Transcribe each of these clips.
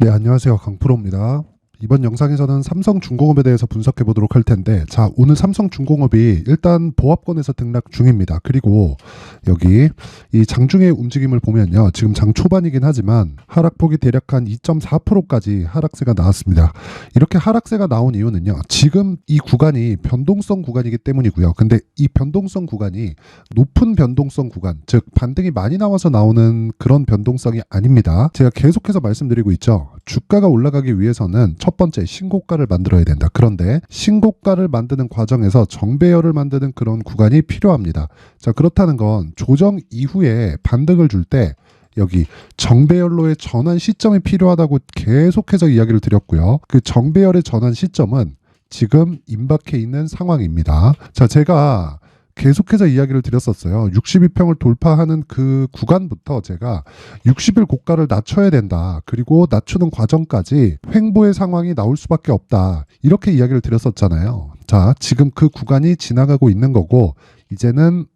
네, 안녕하세요. 강프로입니다. 이번 영상에서는 삼성중공업에 대해서 분석해 보도록 할 텐데, 자, 오늘 삼성중공업이 일단 보합권에서 등락 중입니다. 그리고 여기 이 장중의 움직임을 보면요, 지금 장 초반이긴 하지만 하락폭이 대략 한 2.4%까지 하락세가 나왔습니다. 이렇게 하락세가 나온 이유는요, 지금 이 구간이 변동성 구간이기 때문이고요. 근데 이 변동성 구간이 높은 변동성 구간, 즉 반등이 많이 나와서 나오는 그런 변동성이 아닙니다. 제가 계속해서 말씀드리고 있죠. 주가가 올라가기 위해서는 첫 번째 신고가를 만들어야 된다. 그런데 신고가를 만드는 과정에서 정배열을 만드는 그런 구간이 필요합니다. 자, 그렇다는 건 조정 이후에 반등을 줄 때 여기 정배열로의 전환 시점이 필요하다고 계속해서 이야기를 드렸고요. 그 정배열의 전환 시점은 지금 임박해 있는 상황입니다. 자, 제가 계속해서 이야기를 드렸었어요. 62평을 돌파하는 그 구간부터 제가 60일 고가를 낮춰야 된다. 그리고 낮추는 과정까지 횡보의 상황이 나올 수밖에 없다. 이렇게 이야기를 드렸었잖아요. 자, 지금 그 구간이 지나가고 있는 거고 이제는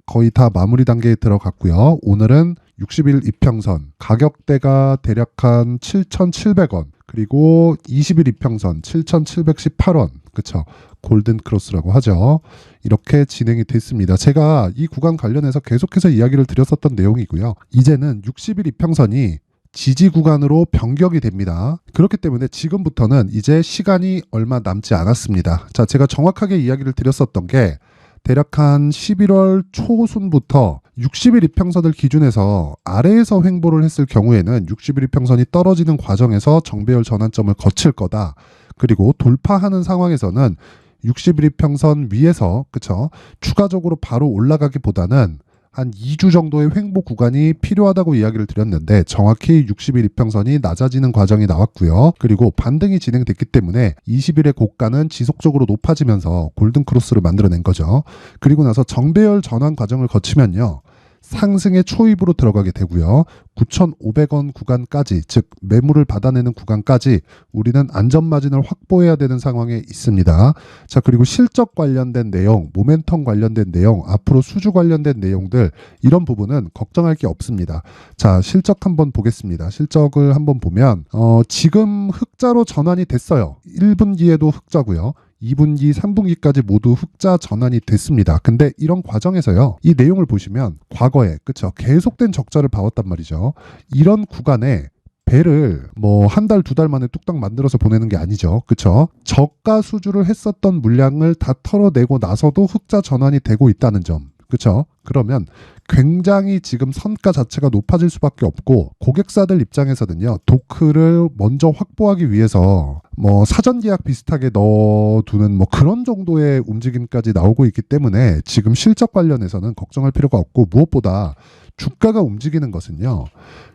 거의 다 마무리 단계에 들어갔고요. 오늘은 60일 이평선 가격대가 대략 한 7,700원, 그리고 20일 이평선 7,718원, 그쵸? 골든 크로스라고 하죠. 이렇게 진행이 됐습니다. 제가 이 구간 관련해서 계속해서 이야기를 드렸었던 내용이고요. 이제는 60일 이평선이 지지 구간으로 변경이 됩니다. 그렇기 때문에 지금부터는 이제 시간이 얼마 남지 않았습니다. 자, 제가 정확하게 이야기를 드렸었던 게 대략 한 11월 초순부터 60일 이평선을 기준해서 아래에서 횡보를 했을 경우에는 60일 이평선이 떨어지는 과정에서 정배열 전환점을 거칠 거다. 그리고 돌파하는 상황에서는 60일 이평선 위에서, 그쵸, 추가적으로 바로 올라가기보다는 한 2주 정도의 횡보 구간이 필요하다고 이야기를 드렸는데 정확히 60일 이평선이 낮아지는 과정이 나왔고요. 그리고 반등이 진행됐기 때문에 20일의 고가는 지속적으로 높아지면서 골든크로스를 만들어낸 거죠. 그리고 나서 정배열 전환 과정을 거치면요, 상승의 초입으로 들어가게 되고요. 9,500원 구간까지, 즉 매물을 받아내는 구간까지 우리는 안전마진을 확보해야 되는 상황에 있습니다. 자, 그리고 실적 관련된 내용, 모멘텀 관련된 내용, 앞으로 수주 관련된 내용들, 이런 부분은 걱정할 게 없습니다. 자, 실적 한번 보겠습니다. 실적을 한번 보면 지금 흑자로 전환이 됐어요. 1분기에도 흑자고요. 2분기, 3분기까지 모두 흑자 전환이 됐습니다. 근데 이런 과정에서요, 이 내용을 보시면 과거에, 그쵸, 계속된 적자를 봐왔단 말이죠. 이런 구간에 배를 뭐 한 달, 두 달 만에 뚝딱 만들어서 보내는 게 아니죠. 그쵸? 저가 수주를 했었던 물량을 다 털어내고 나서도 흑자 전환이 되고 있다는 점. 그쵸? 그러면 굉장히 지금 선가 자체가 높아질 수밖에 없고, 고객사들 입장에서는요, 도크를 먼저 확보하기 위해서 뭐 사전 계약 비슷하게 넣어두는 뭐 그런 정도의 움직임까지 나오고 있기 때문에 지금 실적 관련해서는 걱정할 필요가 없고, 무엇보다 주가가 움직이는 것은요,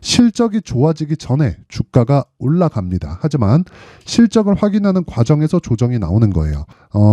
실적이 좋아지기 전에 주가가 올라갑니다. 하지만 실적을 확인하는 과정에서 조정이 나오는 거예요.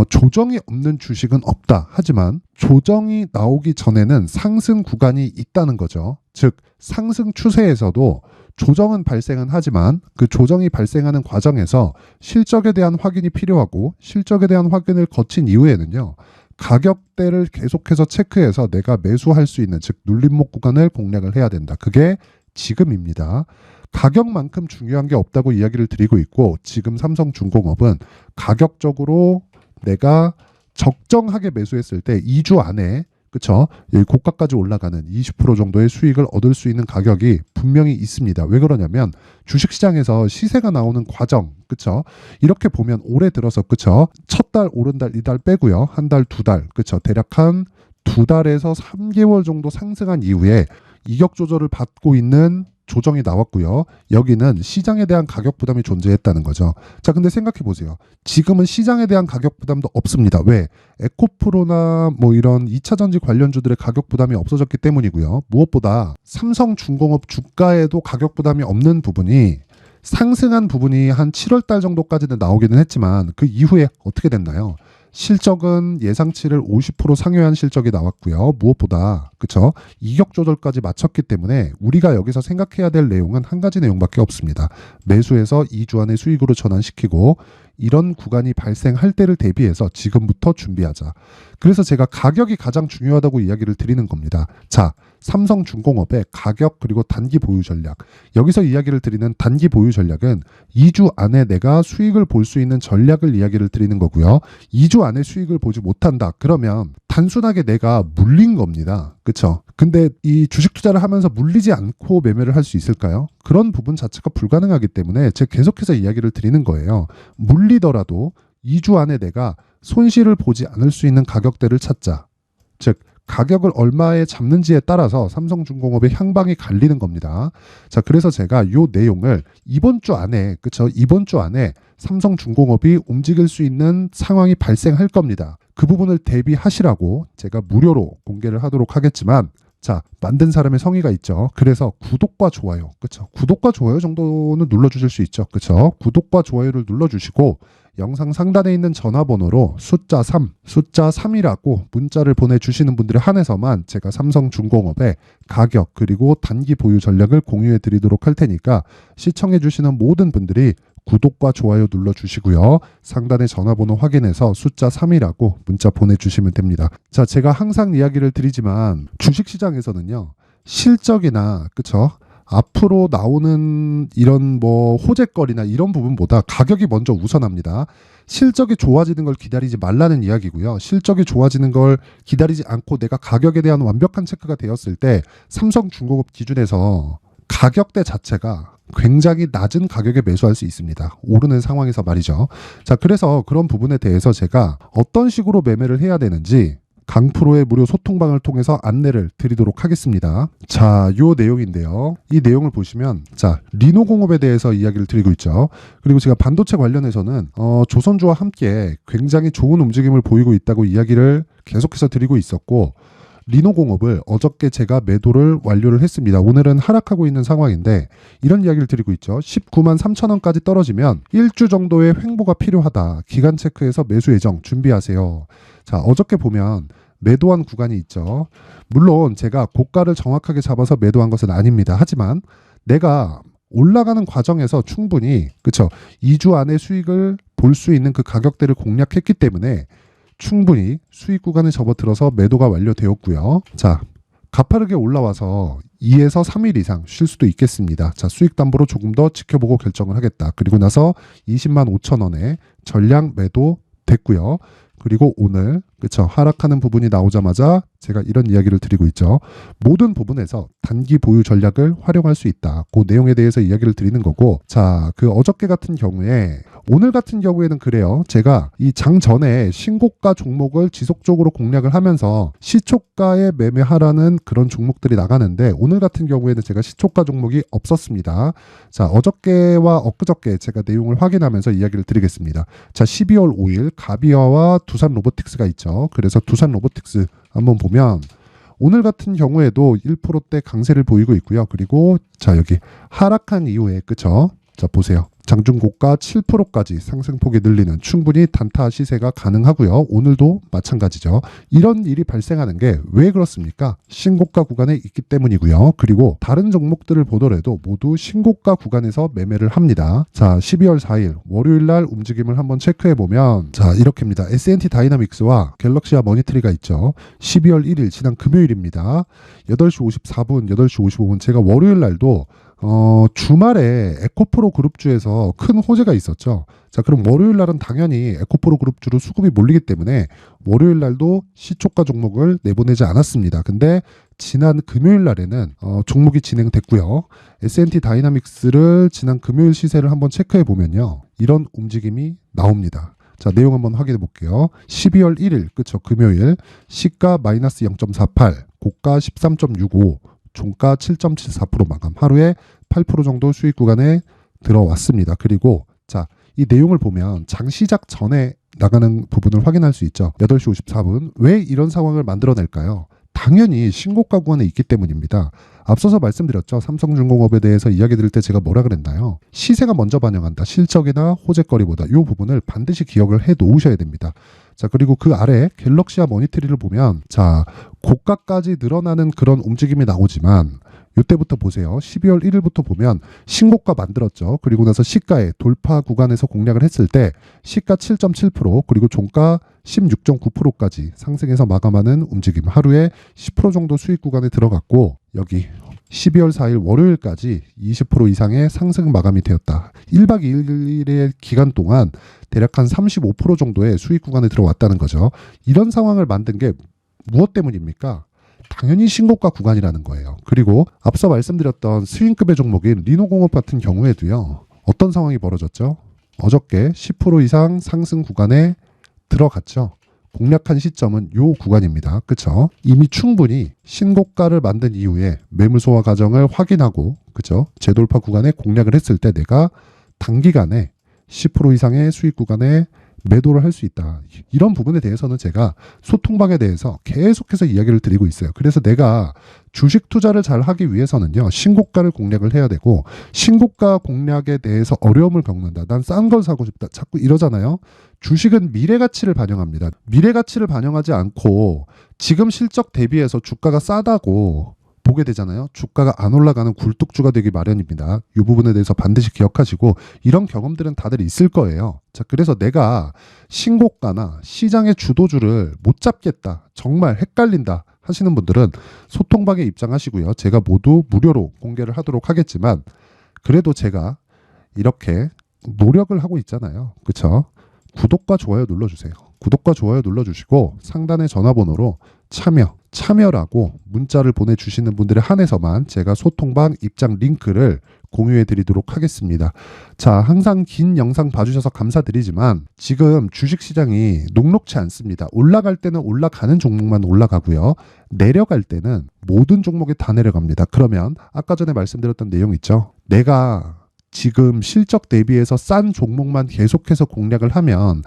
조정이 없는 주식은 없다. 하지만 조정이 나오기 전에는 상승 구간이 있다는 거죠. 즉 상승 추세에서도 조정은 발생은 하지만 그 조정이 발생하는 과정에서 실적에 대한 확인이 필요하고, 실적에 대한 확인을 거친 이후에는요, 가격대를 계속해서 체크해서 내가 매수할 수 있는, 즉 눌림목 구간을 공략을 해야 된다. 그게 지금입니다. 가격만큼 중요한 게 없다고 이야기를 드리고 있고, 지금 삼성중공업은 가격적으로 내가 적정하게 매수했을 때 2주 안에, 그쵸, 여기 고가까지 올라가는 20% 정도의 수익을 얻을 수 있는 가격이 분명히 있습니다. 왜 그러냐면 주식시장에서 시세가 나오는 과정, 그쵸, 이렇게 보면 올해 들어서, 그쵸, 첫 달 오른 달, 이달 빼고요, 한 달, 두 달, 그쵸, 대략 한 두 달에서 3개월 정도 상승한 이후에 이격 조절을 받고 있는 조정이 나왔고요. 여기는 시장에 대한 가격 부담이 존재했다는 거죠. 자, 근데 생각해 보세요. 지금은 시장에 대한 가격 부담도 없습니다. 왜? 에코프로나 뭐 이런 2차 전지 관련주들의 가격 부담이 없어졌기 때문이고요. 무엇보다 삼성중공업 주가에도 가격 부담이 없는 부분이, 상승한 부분이 한 7월 달 정도까지는 나오기는 했지만 그 이후에 어떻게 됐나요? 실적은 예상치를 50% 상회한 실적이 나왔고요. 무엇보다, 그쵸, 이격 조절까지 마쳤기 때문에 우리가 여기서 생각해야 될 내용은 한 가지 내용밖에 없습니다. 매수해서 2주 안에 수익으로 전환시키고 이런 구간이 발생할 때를 대비해서 지금부터 준비하자. 그래서 제가 가격이 가장 중요하다고 이야기를 드리는 겁니다. 자, 삼성중공업의 가격 그리고 단기 보유 전략. 여기서 이야기를 드리는 단기 보유 전략은 2주 안에 내가 수익을 볼 수 있는 전략을 이야기를 드리는 거고요. 2주 안에 수익을 보지 못한다. 그러면 단순하게 내가 물린 겁니다. 그쵸? 근데 이 주식 투자를 하면서 물리지 않고 매매를 할 수 있을까요? 그런 부분 자체가 불가능하기 때문에 제가 계속해서 이야기를 드리는 거예요. 물리더라도 2주 안에 내가 손실을 보지 않을 수 있는 가격대를 찾자. 즉 가격을 얼마에 잡는지에 따라서 삼성중공업의 향방이 갈리는 겁니다. 자, 그래서 제가 이 내용을 이번 주 안에, 그쵸? 이번 주 안에 삼성중공업이 움직일 수 있는 상황이 발생할 겁니다. 그 부분을 대비하시라고 제가 무료로 공개를 하도록 하겠지만, 자, 만든 사람의 성의가 있죠. 그래서 구독과 좋아요, 그쵸? 구독과 좋아요 정도는 눌러주실 수 있죠. 그쵸? 구독과 좋아요를 눌러주시고, 영상 상단에 있는 전화번호로 숫자 3이라고 문자를 보내주시는 분들에 한해서만 제가 삼성중공업의 가격 그리고 단기 보유 전략을 공유해 드리도록 할 테니까 시청해 주시는 모든 분들이 구독과 좋아요 눌러주시고요. 상단의 전화번호 확인해서 숫자 3이라고 문자 보내주시면 됩니다. 자, 제가 항상 이야기를 드리지만 주식시장에서는요. 실적이나 그쵸? 앞으로 나오는 이런 뭐 호재거리나 이런 부분보다 가격이 먼저 우선합니다. 실적이 좋아지는 걸 기다리지 말라는 이야기고요. 실적이 좋아지는 걸 기다리지 않고 내가 가격에 대한 완벽한 체크가 되었을 때 삼성중공업 기준에서 가격대 자체가 굉장히 낮은 가격에 매수할 수 있습니다. 오르는 상황에서 말이죠. 자, 그래서 그런 부분에 대해서 제가 어떤 식으로 매매를 해야 되는지 강프로의 무료 소통방을 통해서 안내를 드리도록 하겠습니다. 자, 요 내용인데요. 이 내용을 보시면 자, 리노공업에 대해서 이야기를 드리고 있죠. 그리고 제가 반도체 관련해서는 조선주와 함께 굉장히 좋은 움직임을 보이고 있다고 이야기를 계속해서 드리고 있었고 리노공업을 어저께 제가 매도를 완료를 했습니다. 오늘은 하락하고 있는 상황인데 이런 이야기를 드리고 있죠. 19만 3천 원까지 떨어지면 1주 정도의 횡보가 필요하다. 기간 체크해서 매수 예정 준비하세요. 자, 어저께 보면 매도한 구간이 있죠. 물론 제가 고가를 정확하게 잡아서 매도한 것은 아닙니다. 하지만 내가 올라가는 과정에서 충분히 그쵸 2주 안에 수익을 볼 수 있는 그 가격대를 공략했기 때문에 충분히 수익 구간에 접어들어서 매도가 완료되었고요. 자, 가파르게 올라와서 2에서 3일 이상 쉴 수도 있겠습니다. 자, 수익 담보로 조금 더 지켜보고 결정을 하겠다. 그리고 나서 20만 5천 원에 전량 매도 됐고요. 그리고 오늘 그쵸 하락하는 부분이 나오자마자 제가 이런 이야기를 드리고 있죠. 모든 부분에서 단기 보유 전략을 활용할 수 있다. 그 내용에 대해서 이야기를 드리는 거고 자, 그 어저께 같은 경우에 오늘 같은 경우에는 그래요. 제가 이 장 전에 신고가 종목을 지속적으로 공략을 하면서 시초가에 매매하라는 그런 종목들이 나가는데 오늘 같은 경우에는 제가 시초가 종목이 없었습니다. 자, 어저께와 엊그저께 제가 내용을 확인하면서 이야기를 드리겠습니다. 자, 12월 5일 가비아와 두산 로보틱스가 있죠. 그래서 두산 로보틱스 한번 보면 오늘 같은 경우에도 1%대 강세를 보이고 있고요. 그리고 자, 여기 하락한 이후에 그쵸? 자, 보세요. 장중 고가 7%까지 상승폭이 늘리는 충분히 단타 시세가 가능하고요. 오늘도 마찬가지죠. 이런 일이 발생하는 게 왜 그렇습니까? 신고가 구간에 있기 때문이고요. 그리고 다른 종목들을 보더라도 모두 신고가 구간에서 매매를 합니다. 자, 12월 4일 월요일 날 움직임을 한번 체크해 보면 자, 이렇게입니다. S&T 다이나믹스와 갤럭시와 머니터리가 있죠. 12월 1일 지난 금요일입니다. 8시 54분, 8시 55분 제가 월요일 날도 주말에 에코프로 그룹주에서 큰 호재가 있었죠. 자, 그럼 월요일 날은 당연히 에코프로 그룹주로 수급이 몰리기 때문에 월요일 날도 시초가 종목을 내보내지 않았습니다. 근데 지난 금요일 날에는 종목이 진행됐고요. S&T 다이나믹스를 지난 금요일 시세를 한번 체크해 보면요. 이런 움직임이 나옵니다. 자, 내용 한번 확인해 볼게요. 12월 1일, 그쵸, 금요일 시가 마이너스 0.48, 고가 13.65, 종가 7.74% 마감. 하루에 8% 정도 수익 구간에 들어왔습니다. 그리고 자, 이 내용을 보면 장 시작 전에 나가는 부분을 확인할 수 있죠. 8시 54분. 왜 이런 상황을 만들어낼까요? 당연히 신고가 구간에 있기 때문입니다. 앞서서 말씀드렸죠. 삼성중공업에 대해서 이야기 드릴 때 제가 뭐라 그랬나요? 시세가 먼저 반영한다. 실적이나 호재거리보다 이 부분을 반드시 기억을 해 놓으셔야 됩니다. 자, 그리고 그 아래 갤럭시와 머니터리를 보면 자, 고가까지 늘어나는 그런 움직임이 나오지만 이때부터 보세요. 12월 1일부터 보면 신고가 만들었죠. 그리고 나서 시가의 돌파 구간에서 공략을 했을 때 시가 7.7% 그리고 종가 16.9%까지 상승해서 마감하는 움직임. 하루에 10% 정도 수익 구간에 들어갔고 여기 12월 4일 월요일까지 20% 이상의 상승 마감이 되었다. 1박 2일의 기간 동안 대략 한 35% 정도의 수익 구간에 들어왔다는 거죠. 이런 상황을 만든 게 무엇 때문입니까? 당연히 신고가 구간이라는 거예요. 그리고 앞서 말씀드렸던 스윙급의 종목인 리노공업 같은 경우에도요. 어떤 상황이 벌어졌죠? 어저께 10% 이상 상승 구간에 들어갔죠. 공략한 시점은 요 구간입니다. 그쵸? 이미 충분히 신고가를 만든 이후에 매물 소화 과정을 확인하고 그쵸? 재돌파 구간에 공략을 했을 때 내가 단기간에 10% 이상의 수익 구간에 매도를 할 수 있다. 이런 부분에 대해서는 제가 소통방에 대해서 계속해서 이야기를 드리고 있어요. 그래서 내가 주식 투자를 잘 하기 위해서는요. 신고가를 공략을 해야 되고 신고가 공략에 대해서 어려움을 겪는다. 난 싼 걸 사고 싶다. 자꾸 이러잖아요. 주식은 미래 가치를 반영합니다. 미래 가치를 반영하지 않고 지금 실적 대비해서 주가가 싸다고 보게 되잖아요. 주가가 안 올라가는 굴뚝주가 되기 마련입니다. 이 부분에 대해서 반드시 기억하시고 이런 경험들은 다들 있을 거예요. 자, 그래서 내가 신고가나 시장의 주도주를 못 잡겠다. 정말 헷갈린다 하시는 분들은 소통방에 입장하시고요. 제가 모두 무료로 공개를 하도록 하겠지만 그래도 제가 이렇게 노력을 하고 있잖아요. 그렇죠? 구독과 좋아요 눌러주세요. 구독과 좋아요 눌러주시고 상단의 전화번호로 참여라고 문자를 보내주시는 분들에 한해서만 제가 소통방 입장 링크를 공유해 드리도록 하겠습니다. 자, 항상 긴 영상 봐주셔서 감사드리지만 지금 주식시장이 녹록치 않습니다. 올라갈 때는 올라가는 종목만 올라가고요. 내려갈 때는 모든 종목이 다 내려갑니다. 그러면 아까 전에 말씀드렸던 내용 있죠. 내가 지금 실적 대비해서 싼 종목만 계속해서 공략을 하면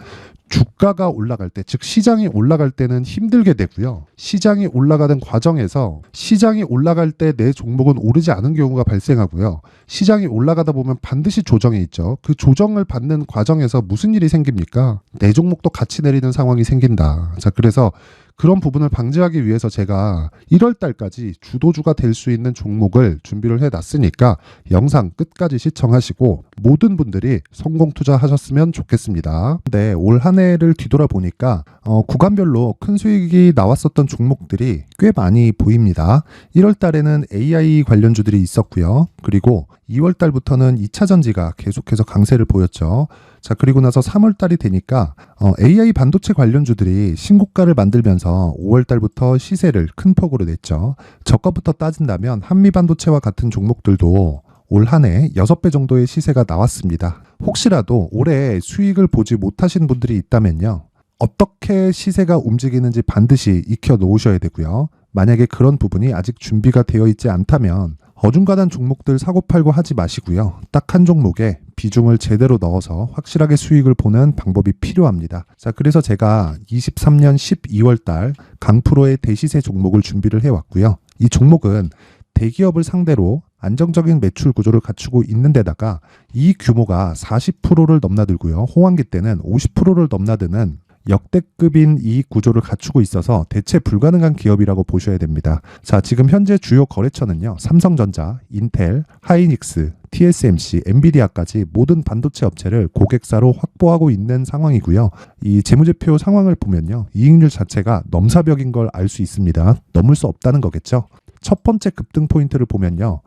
주가가 올라갈 때, 즉 시장이 올라갈 때는 힘들게 되고요. 시장이 올라가는 과정에서 시장이 올라갈 때 내 종목은 오르지 않은 경우가 발생하고요. 시장이 올라가다 보면 반드시 조정이 있죠. 그 조정을 받는 과정에서 무슨 일이 생깁니까? 내 종목도 같이 내리는 상황이 생긴다. 자, 그래서 그런 부분을 방지하기 위해서 제가 1월 달까지 주도주가 될 수 있는 종목을 준비를 해놨으니까 영상 끝까지 시청하시고 모든 분들이 성공 투자하셨으면 좋겠습니다. 근데 올 한 해를 뒤돌아보니까 구간별로 큰 수익이 나왔었던 종목들이 꽤 많이 보입니다. 1월 달에는 AI 관련주들이 있었고요. 그리고 2월 달부터는 2차 전지가 계속해서 강세를 보였죠. 자, 그리고 나서 3월 달이 되니까 AI 반도체 관련주들이 신고가를 만들면서 5월 달부터 시세를 큰 폭으로 냈죠. 저가부터 따진다면 한미 반도체와 같은 종목들도 올 한 해 6배 정도의 시세가 나왔습니다. 혹시라도 올해 수익을 보지 못하신 분들이 있다면요. 어떻게 시세가 움직이는지 반드시 익혀 놓으셔야 되고요. 만약에 그런 부분이 아직 준비가 되어 있지 않다면 어중간한 종목들 사고팔고 하지 마시고요. 딱 한 종목에 비중을 제대로 넣어서 확실하게 수익을 보는 방법이 필요합니다. 자, 그래서 제가 23년 12월 달 강프로의 대시세 종목을 준비를 해왔고요. 이 종목은 대기업을 상대로 안정적인 매출 구조를 갖추고 있는 데다가 이 규모가 40%를 넘나들고요. 호황기 때는 50%를 넘나드는 역대급인 이익 구조를 갖추고 있어서 대체 불가능한 기업이라고 보셔야 됩니다. 자, 지금 현재 주요 거래처는요. 삼성전자, 인텔, 하이닉스, TSMC, 엔비디아까지 모든 반도체 업체를 고객사로 확보하고 있는 상황이고요. 이 재무제표 상황을 보면요. 이익률 자체가 넘사벽인 걸 알 수 있습니다. 넘을 수 없다는 거겠죠. 첫 번째 급등 포인트를 보면요.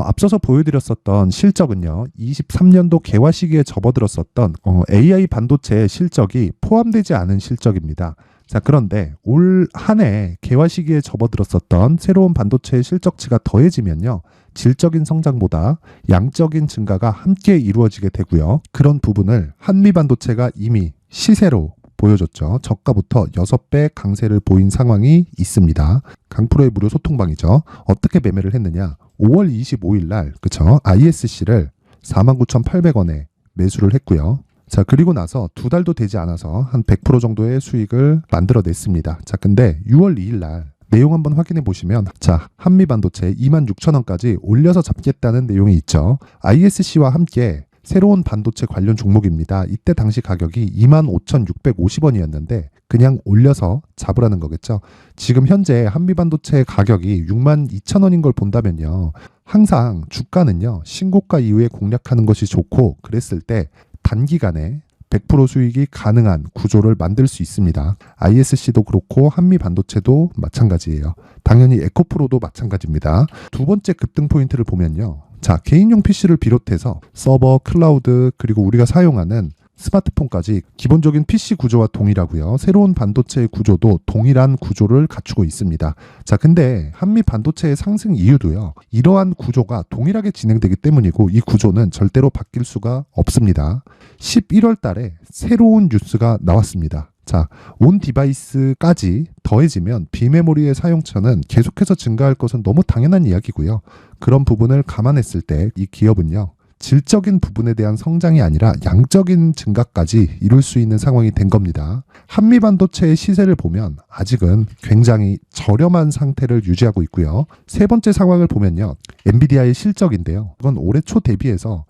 앞서서 보여드렸었던 실적은요. 23년도 개화 시기에 접어들었었던 AI 반도체의 실적이 포함되지 않은 실적입니다. 자, 그런데 올 한 해 개화 시기에 접어들었었던 새로운 반도체의 실적치가 더해지면요. 질적인 성장보다 양적인 증가가 함께 이루어지게 되고요. 그런 부분을 한미 반도체가 이미 시세로 보여줬죠. 저가부터 6배 강세를 보인 상황이 있습니다. 강프로의 무료 소통방이죠. 어떻게 매매를 했느냐. 5월 25일 날 그쵸? ISC를 49,800원에 매수를 했고요. 자, 그리고 나서 2달도 되지 않아서 한 100% 정도의 수익을 만들어냈습니다. 자, 근데 6월 2일 날 내용 한번 확인해 보시면 자, 한미반도체 26,000원까지 올려서 잡겠다는 내용이 있죠. ISC와 함께 새로운 반도체 관련 종목입니다. 이때 당시 가격이 25,650원이었는데 그냥 올려서 잡으라는 거겠죠. 지금 현재 한미반도체 가격이 62,000원인 걸 본다면요. 항상 주가는요. 신고가 이후에 공략하는 것이 좋고 그랬을 때 단기간에 100% 수익이 가능한 구조를 만들 수 있습니다. ISC도 그렇고 한미반도체도 마찬가지예요. 당연히 에코프로도 마찬가지입니다. 두 번째 급등 포인트를 보면요. 자, 개인용 PC를 비롯해서 서버, 클라우드, 그리고 우리가 사용하는 스마트폰까지 기본적인 PC 구조와 동일하고요. 새로운 반도체의 구조도 동일한 구조를 갖추고 있습니다. 자, 근데 한미 반도체의 상승 이유도요. 이러한 구조가 동일하게 진행되기 때문이고 이 구조는 절대로 바뀔 수가 없습니다. 11월 달에 새로운 뉴스가 나왔습니다. 자, 온 디바이스까지 더해지면 비메모리의 사용처는 계속해서 증가할 것은 너무 당연한 이야기고요. 그런 부분을 감안했을 때 이 기업은요. 질적인 부분에 대한 성장이 아니라 양적인 증가까지 이룰 수 있는 상황이 된 겁니다. 한미반도체의 시세를 보면 아직은 굉장히 저렴한 상태를 유지하고 있고요. 세 번째 상황을 보면요. 엔비디아의 실적인데요. 이건 올해 초 대비해서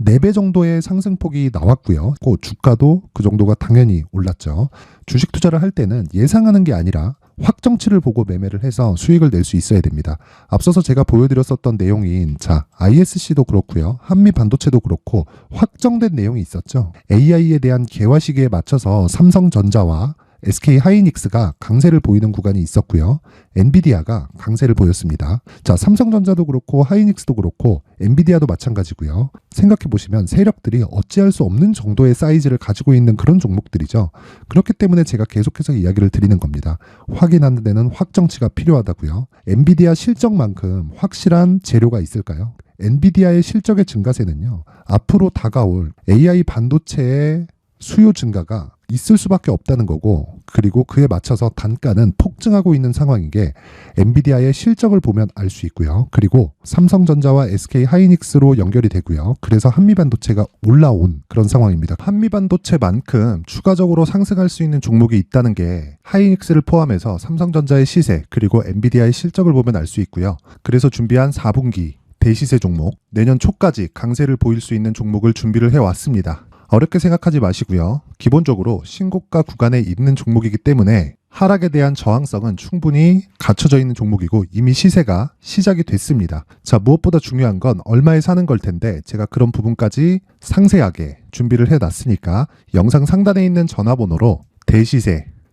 4배 정도의 상승폭이 나왔고요. 그 주가도 그 정도가 당연히 올랐죠. 주식 투자를 할 때는 예상하는 게 아니라 확정치를 보고 매매를 해서 수익을 낼 수 있어야 됩니다. 앞서서 제가 보여드렸었던 내용인 ISC도 그렇고요. 한미 반도체도 그렇고 확정된 내용이 있었죠. AI에 대한 개화 시기에 맞춰서 삼성전자와 SK 하이닉스가 강세를 보이는 구간이 있었고요. 엔비디아가 강세를 보였습니다. 자, 삼성전자도 그렇고 하이닉스도 그렇고 엔비디아도 마찬가지고요. 생각해 보시면 세력들이 어찌할 수 없는 정도의 사이즈를 가지고 있는 그런 종목들이죠. 그렇기 때문에 제가 계속해서 이야기를 드리는 겁니다. 확인하는 데는 확정치가 필요하다고요. 엔비디아 실적만큼 확실한 재료가 있을까요? 엔비디아의 실적의 증가세는요. 앞으로 다가올 AI 반도체의 수요 증가가 있을 수밖에 없다는 거고, 그리고 그에 맞춰서 단가는 폭증하고 있는 상황인 게 엔비디아의 실적을 보면 알 수 있고요. 그리고 삼성전자와 SK 하이닉스로 연결이 되고요. 그래서 한미반도체가 올라온 그런 상황입니다. 한미반도체만큼 추가적으로 상승할 수 있는 종목이 있다는 게 하이닉스를 포함해서 삼성전자의 시세 그리고 엔비디아의 실적을 보면 알 수 있고요. 그래서 준비한 4분기 대시세 종목, 내년 초까지 강세를 보일 수 있는 종목을 준비를 해왔습니다. 어렵게 생각하지 마시고요. 기본적으로 신고가 구간에 있는 종목이기 때문에 하락에 대한 저항성은 충분히 갖춰져 있는 종목이고 이미 시세가 시작이 됐습니다. 자, 무엇보다 중요한 건 얼마에 사는 걸 텐데 제가 그런 부분까지 상세하게 준비를 해놨으니까 영상 상단에 있는 전화번호로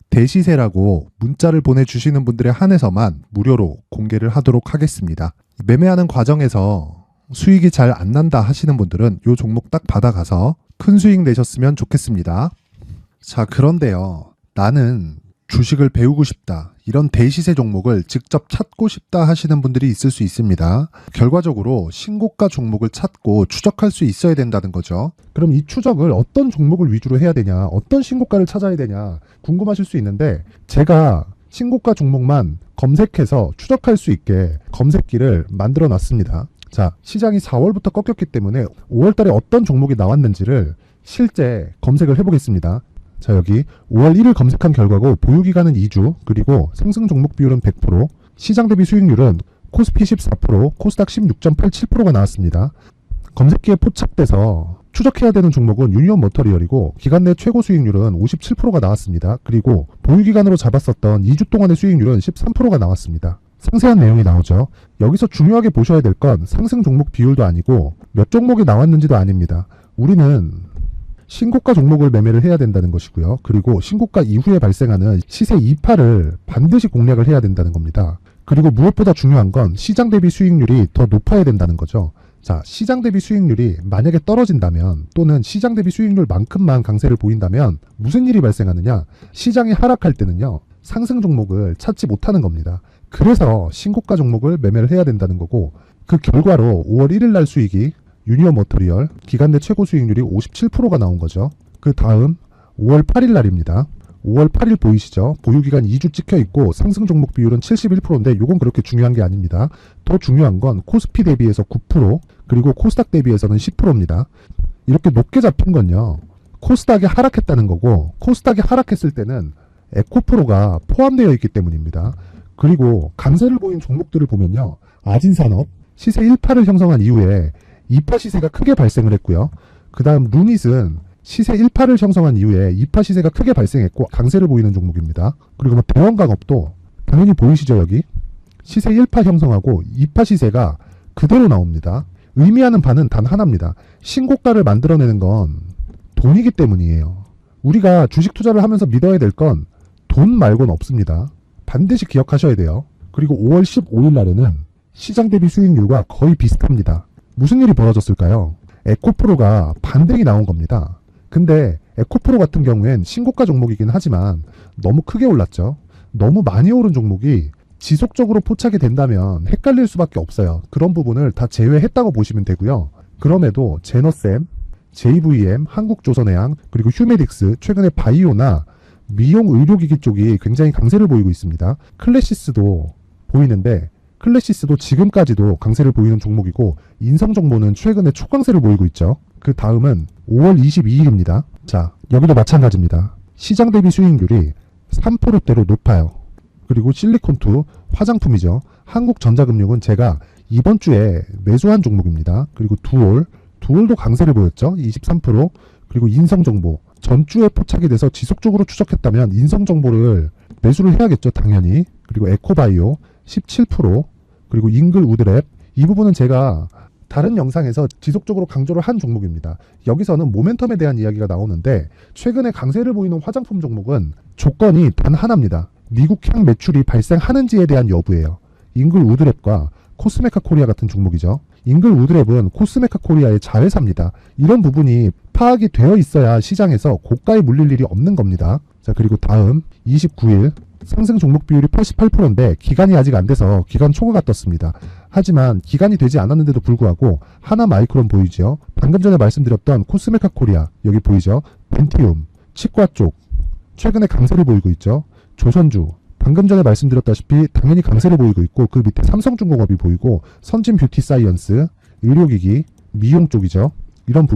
대시세라고 문자를 보내주시는 분들에 한해서만 무료로 공개를 하도록 하겠습니다. 매매하는 과정에서 수익이 잘 안 난다 하시는 분들은 이 종목 딱 받아가서 큰 수익 내셨으면 좋겠습니다. 자, 그런데요. 나는 주식을 배우고 싶다. 이런 대시세 종목을 직접 찾고 싶다 하시는 분들이 있을 수 있습니다. 결과적으로 신고가 종목을 찾고 추적할 수 있어야 된다는 거죠. 그럼 이 추적을 어떤 종목을 위주로 해야 되냐, 어떤 신고가를 찾아야 되냐 궁금하실 수 있는데 제가 신고가 종목만 검색해서 추적할 수 있게 검색기를 만들어 놨습니다. 자, 시장이 4월부터 꺾였기 때문에 5월 달에 어떤 종목이 나왔는지를 실제 검색을 해보겠습니다. 자, 여기 5월 1일 검색한 결과고 보유기간은 2주, 그리고 상승 종목 비율은 100%, 시장 대비 수익률은 코스피 14%, 코스닥 16.87%가 나왔습니다. 검색기에 포착돼서 추적해야 되는 종목은 유니온 머터리얼이고 기간 내 최고 수익률은 57%가 나왔습니다. 그리고 보유기간으로 잡았었던 2주 동안의 수익률은 13%가 나왔습니다. 상세한 내용이 나오죠. 여기서 중요하게 보셔야 될 건 상승 종목 비율도 아니고 몇 종목이 나왔는지도 아닙니다. 우리는 신고가 종목을 매매를 해야 된다는 것이고요. 그리고 신고가 이후에 발생하는 시세 이파를 반드시 공략을 해야 된다는 겁니다. 그리고 무엇보다 중요한 건 시장 대비 수익률이 더 높아야 된다는 거죠. 자, 시장 대비 수익률이 만약에 떨어진다면 또는 시장 대비 수익률만큼만 강세를 보인다면 무슨 일이 발생하느냐? 시장이 하락할 때는요. 상승 종목을 찾지 못하는 겁니다. 그래서 신고가 종목을 매매를 해야 된다는 거고 그 결과로 5월 1일 날 수익이 유니온 머터리얼 기간 내 최고 수익률이 57%가 나온 거죠. 그 다음 5월 8일 날입니다. 5월 8일 보이시죠? 보유기간 2주 찍혀 있고 상승 종목 비율은 71%인데 이건 그렇게 중요한 게 아닙니다. 더 중요한 건 코스피 대비해서 9% 그리고 코스닥 대비해서는 10%입니다. 이렇게 높게 잡힌 건요. 코스닥이 하락했다는 거고 코스닥이 하락했을 때는 에코프로가 포함되어 있기 때문입니다. 그리고 강세를 보인 종목들을 보면요. 아진산업 시세 1파를 형성한 이후에 2파 시세가 크게 발생을 했고요. 그 다음 루닛은 시세 1파를 형성한 이후에 2파 시세가 크게 발생했고 강세를 보이는 종목입니다. 그리고 대원강업도 당연히 보이시죠 여기? 시세 1파 형성하고 2파 시세가 그대로 나옵니다. 의미하는 바는 단 하나입니다. 신고가를 만들어내는 건 돈이기 때문이에요. 우리가 주식 투자를 하면서 믿어야 될 건 돈 말고는 없습니다. 반드시 기억하셔야 돼요. 그리고 5월 15일 날에는 시장 대비 수익률과 거의 비슷합니다. 무슨 일이 벌어졌을까요? 에코프로가 반등이 나온 겁니다. 근데 에코프로 같은 경우엔 신고가 종목이긴 하지만 너무 크게 올랐죠. 너무 많이 오른 종목이 지속적으로 포착이 된다면 헷갈릴 수밖에 없어요. 그런 부분을 다 제외했다고 보시면 되고요. 그럼에도 제너셈, JVM, 한국조선해양, 그리고 휴메딕스, 최근에 바이오나 미용 의료기기 쪽이 굉장히 강세를 보이고 있습니다. 클래시스도 보이는데 클래시스도 지금까지도 강세를 보이는 종목이고 인성정보는 최근에 초강세를 보이고 있죠. 그 다음은 5월 22일입니다. 자, 여기도 마찬가지입니다. 시장 대비 수익률이 3%대로 높아요. 그리고 실리콘2 화장품이죠. 한국전자금융은 제가 이번 주에 매수한 종목입니다. 그리고 두올도 강세를 보였죠. 23%. 그리고 인성정보 전주에 포착이 돼서 지속적으로 추적했다면 인성정보를 매수를 해야겠죠. 당연히. 그리고 에코바이오 17%. 그리고 잉글우드랩 이 부분은 제가 다른 영상에서 지속적으로 강조를 한 종목입니다. 여기서는 모멘텀에 대한 이야기가 나오는데 최근에 강세를 보이는 화장품 종목은 조건이 단 하나입니다. 미국향 매출이 발생하는지에 대한 여부예요. 잉글우드랩과 코스메카 코리아 같은 종목이죠. 잉글우드랩은 코스메카 코리아의 자회사입니다. 이런 부분이 파악이 되어 있어야 시장에서 고가에 물릴 일이 없는 겁니다. 자, 그리고 다음 29일 상승 종목 비율이 88%인데 기간이 아직 안 돼서 기간 초과가 떴습니다. 하지만 기간이 되지 않았는데도 불구하고 하나 마이크론 보이죠. 방금 전에 말씀드렸던 코스메카 코리아 여기 보이죠. 벤티움, 치과 쪽 최근에 강세를 보이고 있죠. 조선주 방금 전에 말씀드렸다시피 당연히 강세를 보이고 있고 그 밑에 삼성중공업이 보이고 선진 뷰티 사이언스, 의료기기, 미용 쪽이죠. 이런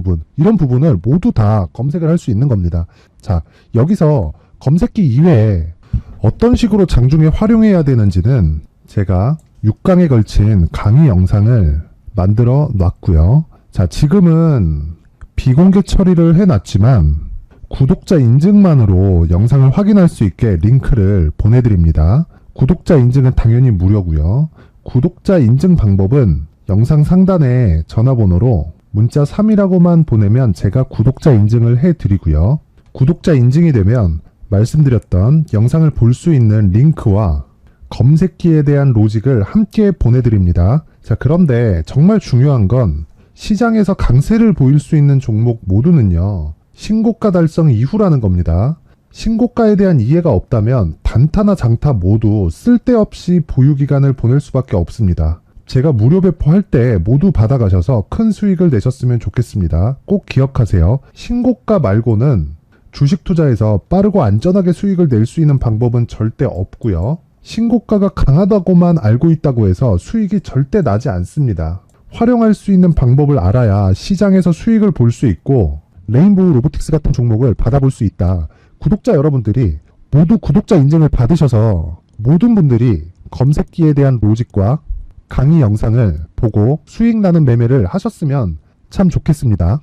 부분을 모두 다 검색을 할 수 있는 겁니다. 자, 여기서 검색기 이외에 어떤 식으로 장중에 활용해야 되는지는 제가 6강에 걸친 강의 영상을 만들어 놨고요. 자, 지금은 비공개 처리를 해놨지만 구독자 인증만으로 영상을 확인할 수 있게 링크를 보내드립니다. 구독자 인증은 당연히 무료고요. 구독자 인증 방법은 영상 상단에 전화번호로 문자 3이라고만 보내면 제가 구독자 인증을 해드리고요. 구독자 인증이 되면 말씀드렸던 영상을 볼 수 있는 링크와 검색기에 대한 로직을 함께 보내드립니다. 자, 그런데 정말 중요한 건 시장에서 강세를 보일 수 있는 종목 모두는요. 신고가 달성 이후라는 겁니다. 신고가에 대한 이해가 없다면 단타나 장타 모두 쓸데없이 보유기간을 보낼 수밖에 없습니다. 제가 무료 배포할 때 모두 받아가셔서 큰 수익을 내셨으면 좋겠습니다. 꼭 기억하세요. 신고가 말고는 주식 투자에서 빠르고 안전하게 수익을 낼 수 있는 방법은 절대 없고요. 신고가가 강하다고만 알고 있다고 해서 수익이 절대 나지 않습니다. 활용할 수 있는 방법을 알아야 시장에서 수익을 볼 수 있고 레인보우 로보틱스 같은 종목을 받아볼 수 있다. 구독자 여러분들이 모두 구독자 인증을 받으셔서 모든 분들이 검색기에 대한 로직과 강의 영상을 보고 수익 나는 매매를 하셨으면 참 좋겠습니다.